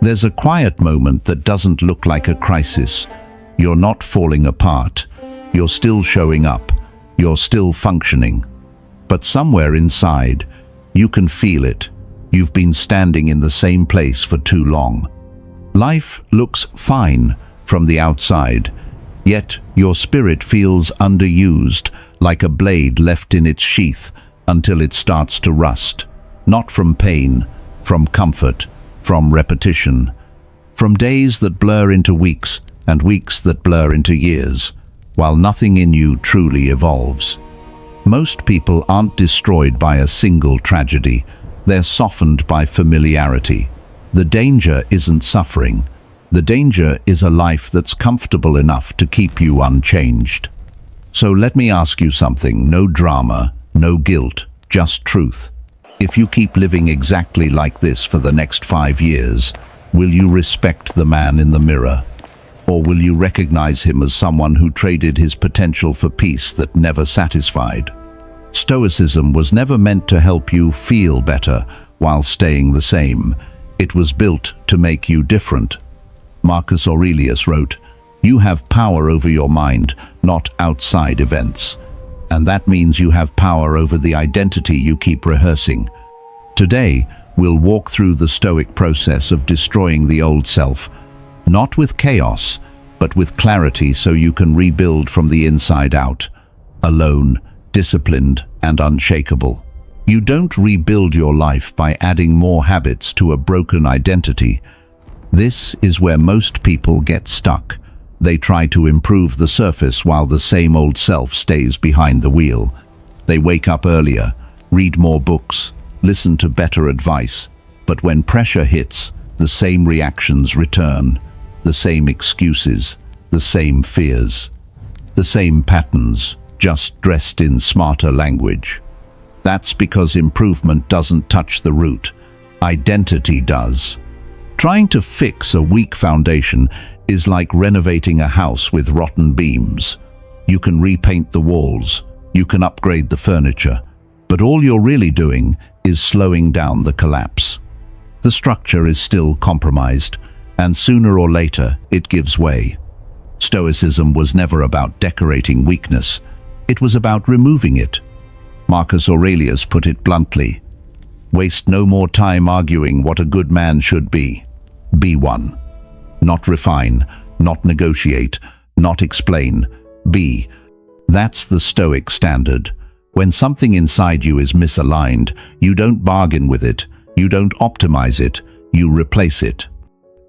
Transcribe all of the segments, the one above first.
There's a quiet moment that doesn't look like a crisis. You're not falling apart. You're still showing up. You're still functioning. But somewhere inside, you can feel it. You've been standing in the same place for too long. Life looks fine from the outside, yet your spirit feels underused, like a blade left in its sheath until it starts to rust. Not from pain, from comfort, from repetition, from days that blur into weeks and weeks that blur into years, while nothing in you truly evolves. Most people aren't destroyed by a single tragedy. They're softened by familiarity. The danger isn't suffering. The danger is a life that's comfortable enough to keep you unchanged. So let me ask you something. No drama, no guilt, just truth. If you keep living exactly like this for the next 5 years, will you respect the man in the mirror? Or will you recognize him as someone who traded his potential for peace that never satisfied? Stoicism was never meant to help you feel better while staying the same. It was built to make you different. Marcus Aurelius wrote, "You have power over your mind, not outside events." And that means you have power over the identity you keep rehearsing. Today, we'll walk through the Stoic process of destroying the old self, not with chaos, but with clarity, so you can rebuild from the inside out, alone, disciplined, and unshakable. You don't rebuild your life by adding more habits to a broken identity. This is where most people get stuck. They try to improve the surface while the same old self stays behind the wheel. They wake up earlier, read more books, listen to better advice, but when pressure hits, the same reactions return, the same excuses, the same fears, the same patterns, just dressed in smarter language. That's because improvement doesn't touch the root. Identity does. Trying to fix a weak foundation is like renovating a house with rotten beams. You can repaint the walls, you can upgrade the furniture, but all you're really doing is slowing down the collapse. The structure is still compromised, and sooner or later it gives way. Stoicism was never about decorating weakness. It was about removing it. Marcus Aurelius put it bluntly, "Waste no more time arguing what a good man should be. Be one. Not refine, not negotiate, not explain. Be." That's the Stoic standard. When something inside you is misaligned, you don't bargain with it, you don't optimize it, you replace it.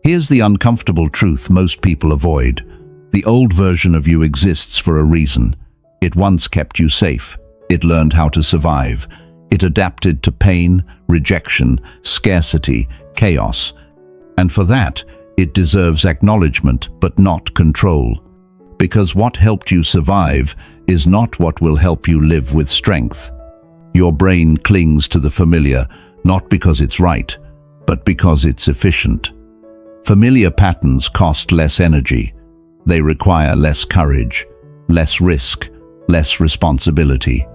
Here's the uncomfortable truth most people avoid. The old version of you exists for a reason. It once kept you safe. It learned how to survive. It adapted to pain, rejection, scarcity, chaos. And for that, it deserves acknowledgement, but not control. Because what helped you survive is not what will help you live with strength. Your brain clings to the familiar, not because it's right, but because it's efficient. Familiar patterns cost less energy. They require less courage, less risk, less responsibility.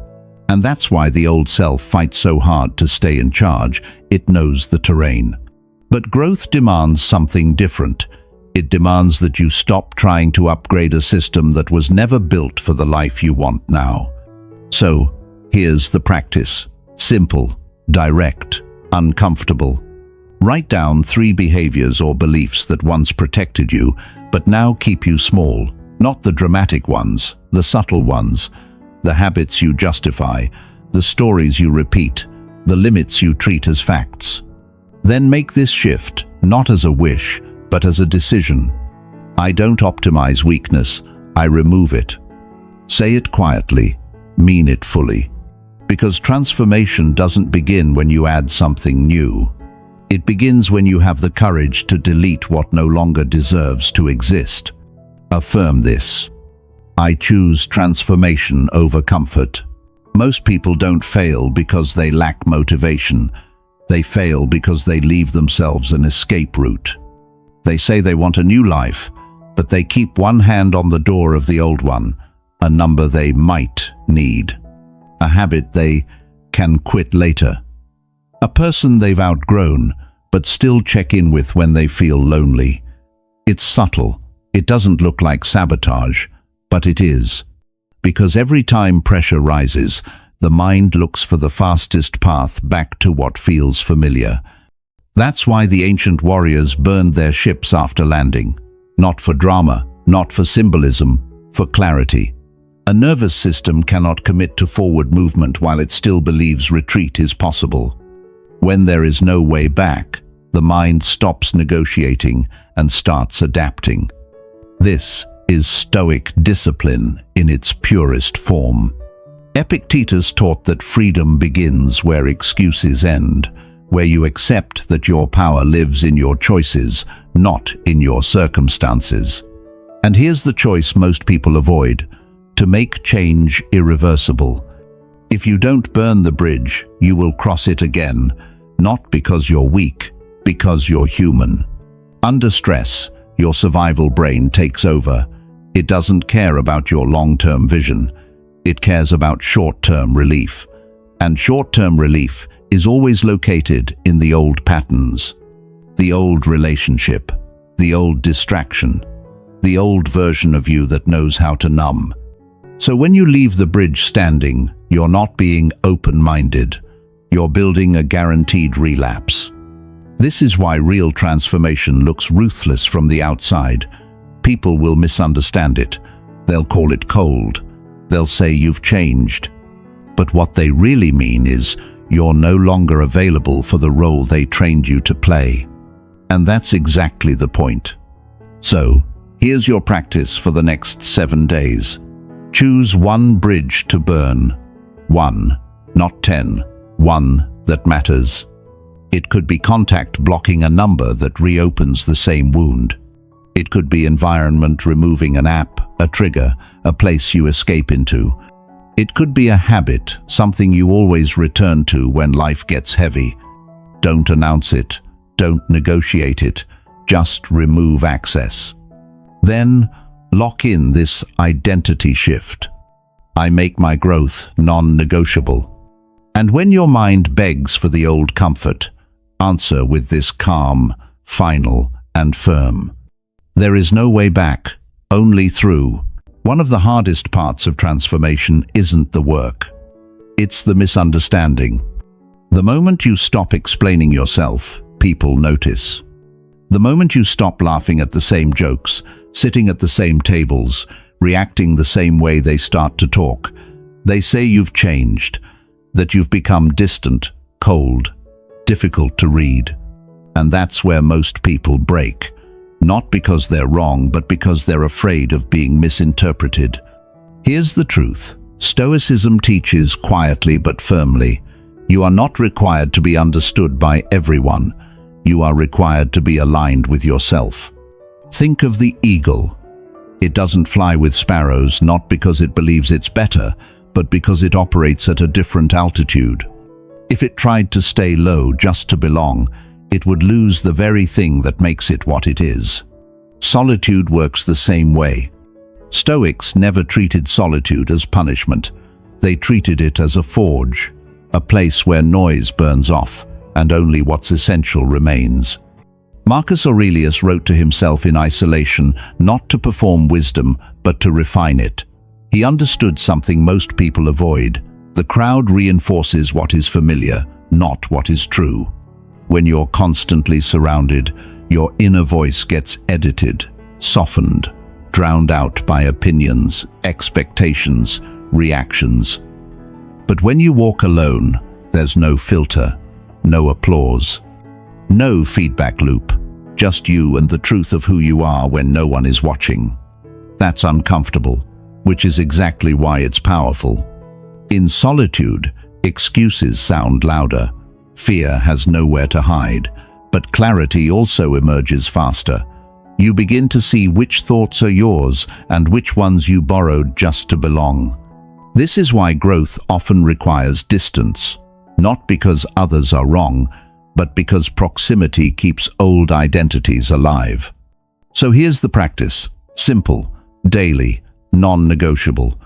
And that's why the old self fights so hard to stay in charge. It knows the terrain. But growth demands something different. It demands that you stop trying to upgrade a system that was never built for the life you want now. So, here's the practice. Simple, direct, uncomfortable. Write down 3 behaviors or beliefs that once protected you, but now keep you small. Not the dramatic ones, the subtle ones. The habits you justify, the stories you repeat, the limits you treat as facts. Then make this shift, not as a wish, but as a decision. I don't optimize weakness, I remove it. Say it quietly, mean it fully. Because transformation doesn't begin when you add something new. It begins when you have the courage to delete what no longer deserves to exist. Affirm this. I choose transformation over comfort. Most people don't fail because they lack motivation. They fail because they leave themselves an escape route. They say they want a new life, but they keep one hand on the door of the old one, a number they might need, a habit they can quit later, a person they've outgrown, but still check in with when they feel lonely. It's subtle. It doesn't look like sabotage, but it is. Because every time pressure rises, the mind looks for the fastest path back to what feels familiar. That's why the ancient warriors burned their ships after landing. Not for drama, not for symbolism, for clarity. A nervous system cannot commit to forward movement while it still believes retreat is possible. When there is no way back, the mind stops negotiating and starts adapting. This is Stoic discipline in its purest form. Epictetus taught that freedom begins where excuses end, where you accept that your power lives in your choices, not in your circumstances. And here's the choice most people avoid: to make change irreversible. If you don't burn the bridge, you will cross it again, not because you're weak, because you're human. Under stress, your survival brain takes over. It doesn't care about your long-term vision. It cares about short-term relief. And short-term relief is always located in the old patterns. The old relationship, the old distraction, the old version of you that knows how to numb. So when you leave the bridge standing, you're not being open-minded. You're building a guaranteed relapse. This is why real transformation looks ruthless from the outside. People will misunderstand it. They'll call it cold. They'll say you've changed. But what they really mean is you're no longer available for the role they trained you to play. And that's exactly the point. So, here's your practice for the next 7 days. Choose one bridge to burn. One, not 10. One that matters. It could be contact blocking a number that reopens the same wound. It could be environment removing an app, a trigger, a place you escape into. It could be a habit, something you always return to when life gets heavy. Don't announce it. Don't negotiate it. Just remove access. Then, lock in this identity shift. I make my growth non-negotiable. And when your mind begs for the old comfort, answer with this calm, final, and firm. There is no way back, only through. One of the hardest parts of transformation isn't the work. It's the misunderstanding. The moment you stop explaining yourself, people notice. The moment you stop laughing at the same jokes, sitting at the same tables, reacting the same way they start to talk, they say you've changed, that you've become distant, cold, difficult to read. And that's where most people break. Not because they're wrong, but because they're afraid of being misinterpreted. Here's the truth. Stoicism teaches quietly but firmly. You are not required to be understood by everyone. You are required to be aligned with yourself. Think of the eagle. It doesn't fly with sparrows, not because it believes it's better, but because it operates at a different altitude. If it tried to stay low just to belong, it would lose the very thing that makes it what it is. Solitude works the same way. Stoics never treated solitude as punishment. They treated it as a forge, a place where noise burns off and only what's essential remains. Marcus Aurelius wrote to himself in isolation, not to perform wisdom, but to refine it. He understood something most people avoid. The crowd reinforces what is familiar, not what is true. When you're constantly surrounded, your inner voice gets edited, softened, drowned out by opinions, expectations, reactions. But when you walk alone, there's no filter, no applause, no feedback loop, just you and the truth of who you are when no one is watching. That's uncomfortable, which is exactly why it's powerful. In solitude, excuses sound louder. Fear has nowhere to hide, but clarity also emerges faster. You begin to see which thoughts are yours and which ones you borrowed just to belong. This is why growth often requires distance, not because others are wrong, but because proximity keeps old identities alive. So here's the practice. Simple, daily, non-negotiable.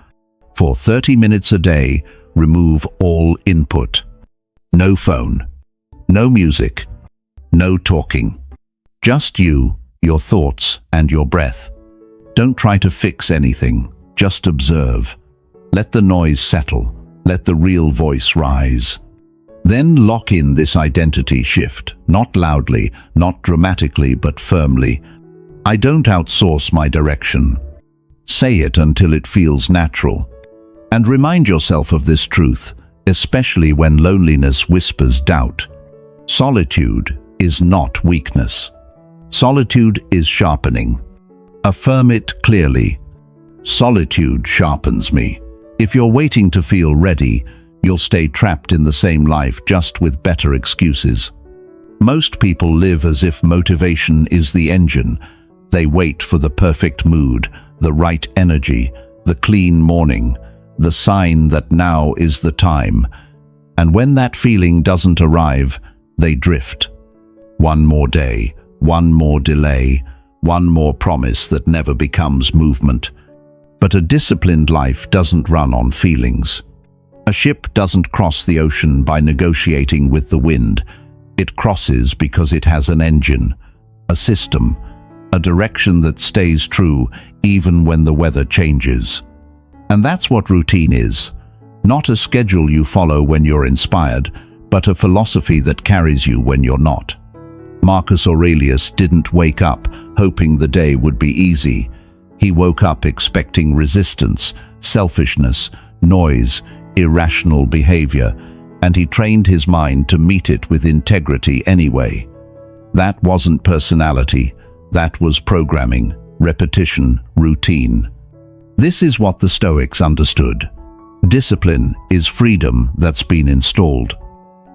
For 30 minutes a day, remove all input. No phone, no music, No talking. Just you, your thoughts, and your breath. Don't try to fix anything, just observe. Let the noise settle, let the real voice rise. Then lock in this identity shift, not loudly, not dramatically, but firmly. I don't outsource my direction. Say it until it feels natural. And remind yourself of this truth, especially when loneliness whispers doubt. Solitude is not weakness. Solitude is sharpening. Affirm it clearly. Solitude sharpens me. If you're waiting to feel ready, you'll stay trapped in the same life, just with better excuses. Most people live as if motivation is the engine. They wait for the perfect mood, the right energy, the clean morning, the sign that now is the time. And when that feeling doesn't arrive, they drift. One more day, one more delay, one more promise that never becomes movement. But a disciplined life doesn't run on feelings. A ship doesn't cross the ocean by negotiating with the wind. It crosses because it has an engine, a system, a direction that stays true even when the weather changes. And that's what routine is. Not a schedule you follow when you're inspired, but a philosophy that carries you when you're not. Marcus Aurelius didn't wake up hoping the day would be easy. He woke up expecting resistance, selfishness, noise, irrational behavior, and he trained his mind to meet it with integrity anyway. That wasn't personality, that was programming, repetition, routine. This is what the Stoics understood. Discipline is freedom that's been installed.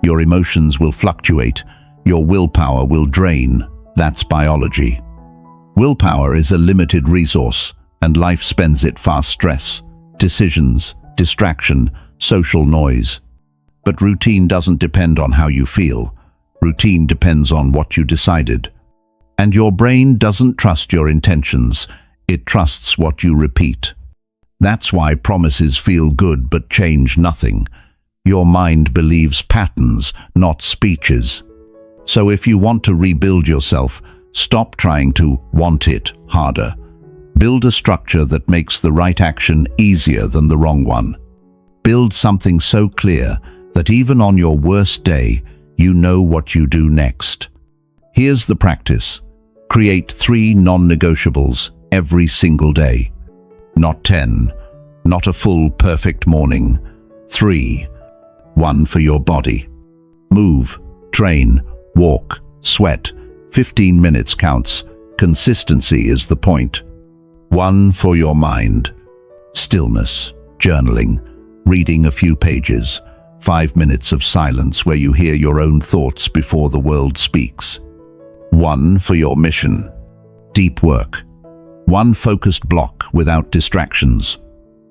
Your emotions will fluctuate, your willpower will drain. That's biology. Willpower is a limited resource, and life spends it fast stress, decisions, distraction, social noise. But routine doesn't depend on how you feel. Routine depends on what you decided. And your brain doesn't trust your intentions, it trusts what you repeat. That's why promises feel good but change nothing. Your mind believes patterns, not speeches. So if you want to rebuild yourself, stop trying to want it harder. Build a structure that makes the right action easier than the wrong one. Build something so clear that even on your worst day, you know what you do next. Here's the practice. Create 3 non-negotiables every single day. Not 10, not a full perfect morning. 3. 1 for your body. Move, train, walk, sweat. 15 minutes counts. Consistency is the point. 1 for your mind. Stillness, journaling, reading a few pages. 5 minutes of silence where you hear your own thoughts before the world speaks. 1 for your mission. Deep work. 1 focused block without distractions.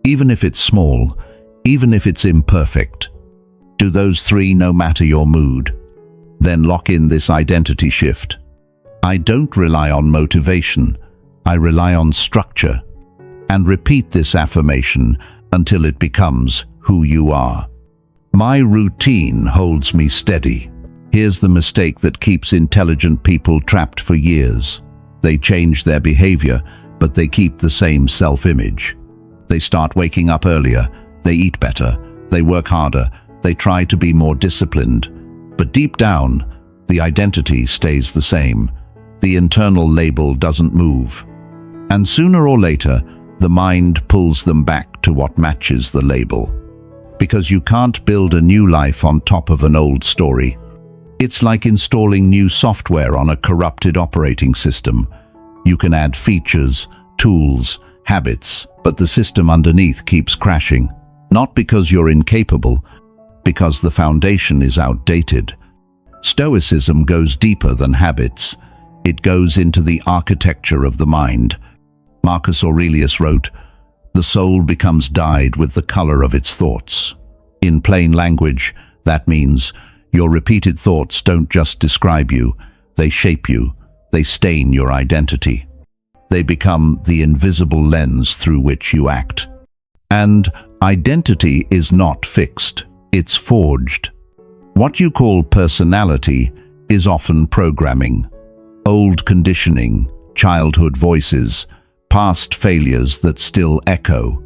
Even if it's small, even if it's imperfect. Do those 3 no matter your mood. Then lock in this identity shift. I don't rely on motivation, I rely on structure. And repeat this affirmation until it becomes who you are. My routine holds me steady. Here's the mistake that keeps intelligent people trapped for years. They change their behavior, but they keep the same self-image. They start waking up earlier, they eat better, they work harder, they try to be more disciplined. But deep down, the identity stays the same. The internal label doesn't move. And sooner or later, the mind pulls them back to what matches the label. Because you can't build a new life on top of an old story. It's like installing new software on a corrupted operating system. You can add features, tools, habits, but the system underneath keeps crashing. Not because you're incapable, because the foundation is outdated. Stoicism goes deeper than habits. It goes into the architecture of the mind. Marcus Aurelius wrote, "The soul becomes dyed with the color of its thoughts." In plain language, that means your repeated thoughts don't just describe you, they shape you, they stain your identity. They become the invisible lens through which you act. And identity is not fixed, it's forged. What you call personality is often programming. Old conditioning, childhood voices, past failures that still echo.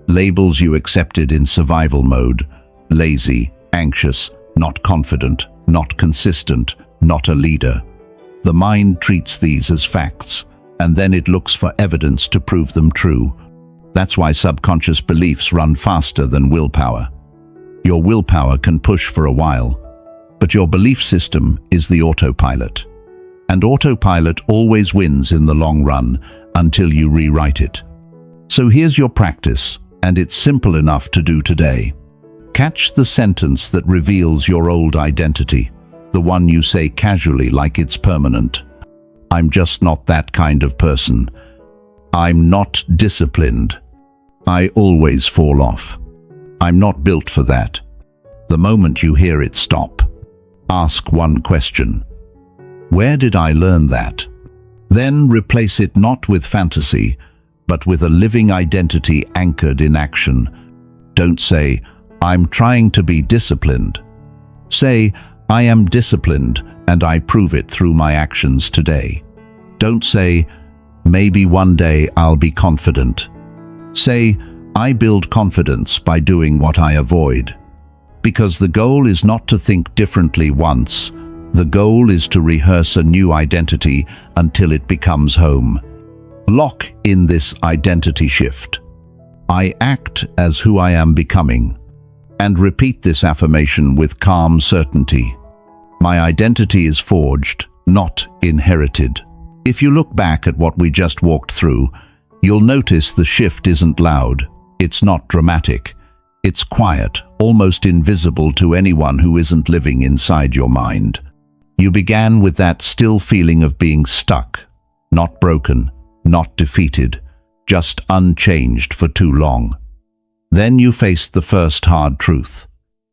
Labels you accepted in survival mode: lazy, anxious, not confident, not consistent, not a leader. The mind treats these as facts, and then it looks for evidence to prove them true. That's why subconscious beliefs run faster than willpower. Your willpower can push for a while, but your belief system is the autopilot. And autopilot always wins in the long run until you rewrite it. So here's your practice, and it's simple enough to do today. Catch the sentence that reveals your old identity, the one you say casually like it's permanent. I'm just not that kind of person. I'm not disciplined. I always fall off. I'm not built for that. The moment you hear it, stop. Ask one question. Where did I learn that? Then replace it not with fantasy, but with a living identity anchored in action. Don't say, I'm trying to be disciplined. Say, I am disciplined and I prove it through my actions today. Don't say, maybe one day I'll be confident. Say, I build confidence by doing what I avoid. Because the goal is not to think differently once. The goal is to rehearse a new identity until it becomes home. Lock in this identity shift. I act as who I am becoming. And repeat this affirmation with calm certainty. My identity is forged, not inherited. If you look back at what we just walked through, you'll notice the shift isn't loud. It's not dramatic. It's quiet, almost invisible to anyone who isn't living inside your mind. You began with that still feeling of being stuck, not broken, not defeated, just unchanged for too long. Then you faced the first hard truth.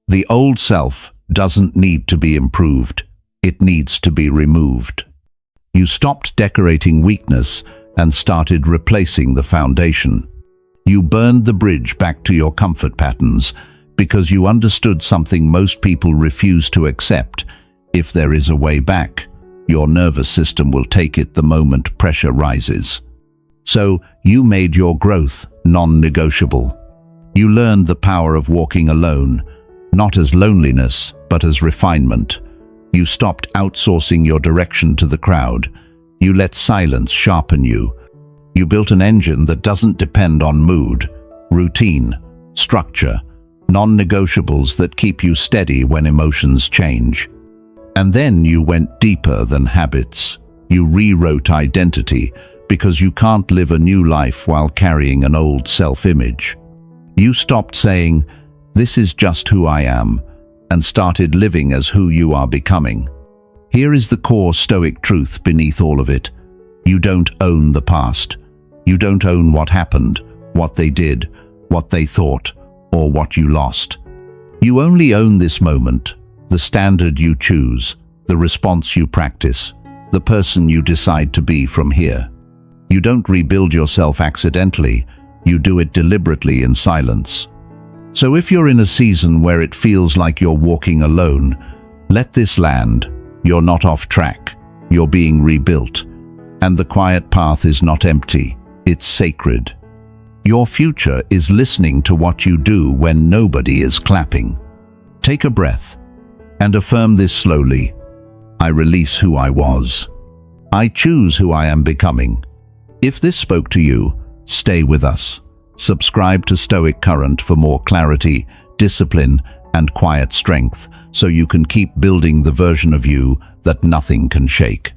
The old self doesn't need to be improved. It needs to be removed. You stopped decorating weakness and started replacing the foundation. You burned the bridge back to your comfort patterns because you understood something most people refuse to accept. If there is a way back, your nervous system will take it the moment pressure rises. So you made your growth non-negotiable. You learned the power of walking alone, not as loneliness, but as refinement. You stopped outsourcing your direction to the crowd. You let silence sharpen you. You built an engine that doesn't depend on mood, routine, structure, non-negotiables that keep you steady when emotions change. And then you went deeper than habits. You rewrote identity because you can't live a new life while carrying an old self-image. You stopped saying, "This is just who I am," and started living as who you are becoming. Here is the core Stoic truth beneath all of it. You don't own the past. You don't own what happened, what they did, what they thought, or what you lost. You only own this moment, the standard you choose, the response you practice, the person you decide to be from here. You don't rebuild yourself accidentally, you do it deliberately in silence. So if you're in a season where it feels like you're walking alone, let this land. You're not off track, you're being rebuilt. And the quiet path is not empty, it's sacred. Your future is listening to what you do when nobody is clapping. Take a breath and affirm this slowly. I release who I was. I choose who I am becoming. If this spoke to you, stay with us. Subscribe to Stoic Current for more clarity, discipline, and quiet strength, so you can keep building the version of you that nothing can shake.